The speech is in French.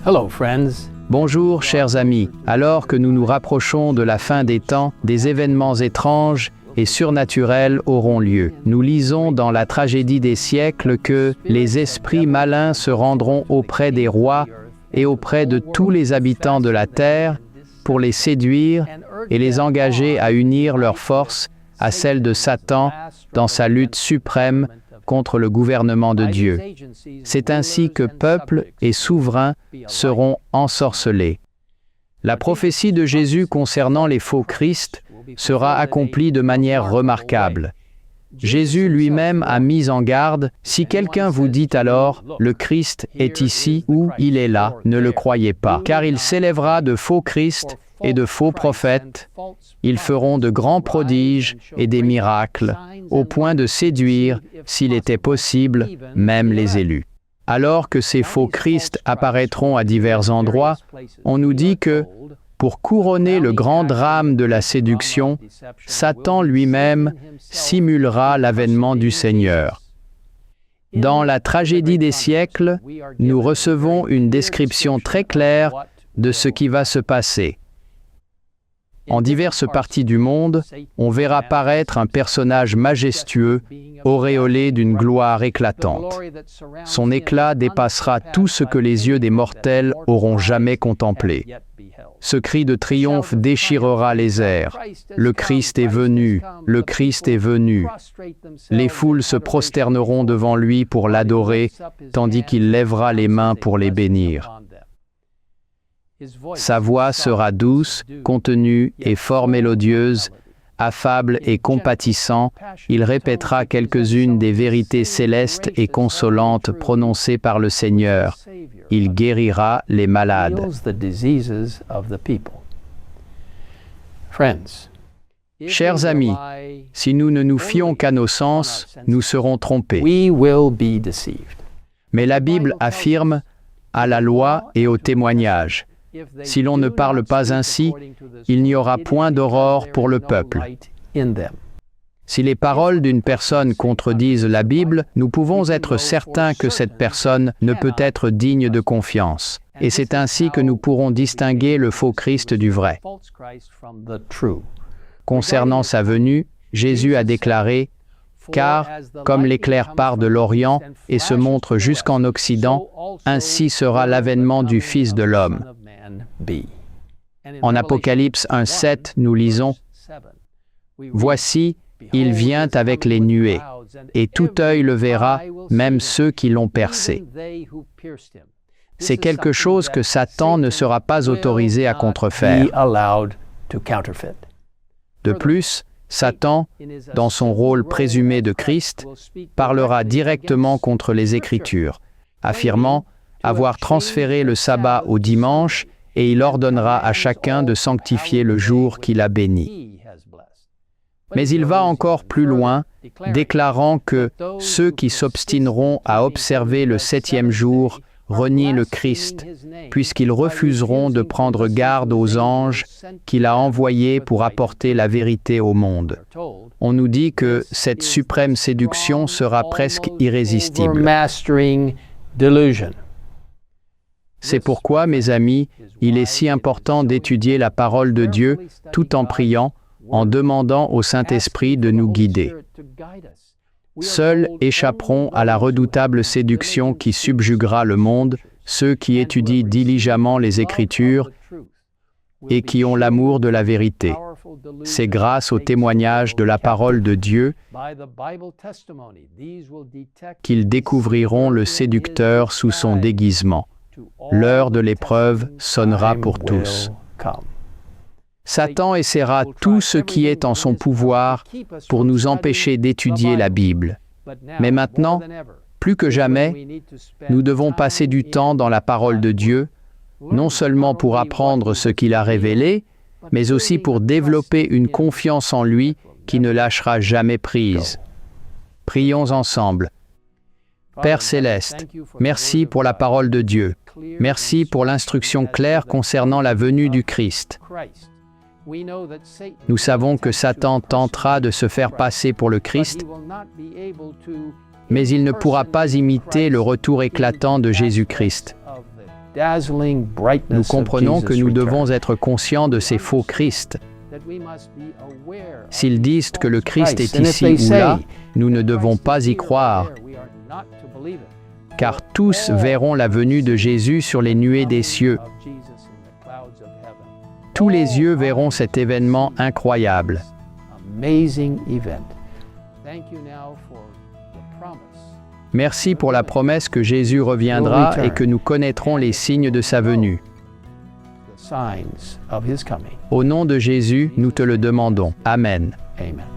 Hello, friends. Bonjour, chers amis. Alors que nous nous rapprochons de la fin des temps, des événements étranges et surnaturels auront lieu. Nous lisons dans la tragédie des siècles que les esprits malins se rendront auprès des rois et auprès de tous les habitants de la terre pour les séduire et les engager à unir leurs forces à celles de Satan dans sa lutte suprême contre le gouvernement de Dieu. C'est ainsi que peuples et souverains seront ensorcelés. La prophétie de Jésus concernant les faux Christ sera accomplie de manière remarquable. Jésus lui-même a mis en garde, si quelqu'un vous dit alors « le Christ est ici » ou « il est là », ne le croyez pas, car il s'élèvera de faux Christ et de faux prophètes. Ils feront de grands prodiges et des miracles, au point de séduire, s'il était possible, même les élus. Alors que ces faux Christ apparaîtront à divers endroits, on nous dit que, pour couronner le grand drame de la séduction, Satan lui-même simulera l'avènement du Seigneur. Dans la tragédie des siècles, nous recevons une description très claire de ce qui va se passer. En diverses parties du monde, on verra paraître un personnage majestueux, auréolé d'une gloire éclatante. Son éclat dépassera tout ce que les yeux des mortels auront jamais contemplé. Ce cri de triomphe déchirera les airs. Le Christ est venu, le Christ est venu. Les foules se prosterneront devant lui pour l'adorer, tandis qu'il lèvera les mains pour les bénir. Sa voix sera douce, contenue et fort mélodieuse, affable et compatissant. Il répétera quelques-unes des vérités célestes et consolantes prononcées par le Seigneur. Il guérira les malades. Chers amis, si nous ne nous fions qu'à nos sens, nous serons trompés. Mais la Bible affirme à la loi et au témoignage. Si l'on ne parle pas ainsi, il n'y aura point d'aurore pour le peuple. Si les paroles d'une personne contredisent la Bible, nous pouvons être certains que cette personne ne peut être digne de confiance. Et c'est ainsi que nous pourrons distinguer le faux Christ du vrai. Concernant sa venue, Jésus a déclaré « Car, comme l'éclair part de l'Orient et se montre jusqu'en Occident, ainsi sera l'avènement du Fils de l'homme. » En Apocalypse 1:7, nous lisons « Voici, il vient avec les nuées, et tout œil le verra, même ceux qui l'ont percé. » C'est quelque chose que Satan ne sera pas autorisé à contrefaire. De plus, Satan, dans son rôle présumé de Christ, parlera directement contre les Écritures, affirmant avoir transféré le sabbat au dimanche et il ordonnera à chacun de sanctifier le jour qu'il a béni. Mais il va encore plus loin, déclarant que ceux qui s'obstineront à observer le septième jour renient le Christ, puisqu'ils refuseront de prendre garde aux anges qu'il a envoyés pour apporter la vérité au monde. On nous dit que cette suprême séduction sera presque irrésistible. C'est pourquoi, mes amis, il est si important d'étudier la parole de Dieu tout en priant, en demandant au Saint-Esprit de nous guider. Seuls échapperont à la redoutable séduction qui subjuguera le monde, ceux qui étudient diligemment les Écritures et qui ont l'amour de la vérité. C'est grâce au témoignage de la parole de Dieu qu'ils découvriront le séducteur sous son déguisement. L'heure de l'épreuve sonnera pour tous. Satan essaiera tout ce qui est en son pouvoir pour nous empêcher d'étudier la Bible. Mais maintenant, plus que jamais, nous devons passer du temps dans la parole de Dieu, non seulement pour apprendre ce qu'il a révélé, mais aussi pour développer une confiance en lui qui ne lâchera jamais prise. Prions ensemble. Père Céleste, merci pour la parole de Dieu. Merci pour l'instruction claire concernant la venue du Christ. Nous savons que Satan tentera de se faire passer pour le Christ, mais il ne pourra pas imiter le retour éclatant de Jésus-Christ. Nous comprenons que nous devons être conscients de ces faux Christ. S'ils disent que le Christ est ici ou là, nous ne devons pas y croire, car tous verront la venue de Jésus sur les nuées des cieux. Tous les yeux verront cet événement incroyable. Merci pour la promesse que Jésus reviendra et que nous connaîtrons les signes de sa venue. Au nom de Jésus, nous te le demandons. Amen. Amen.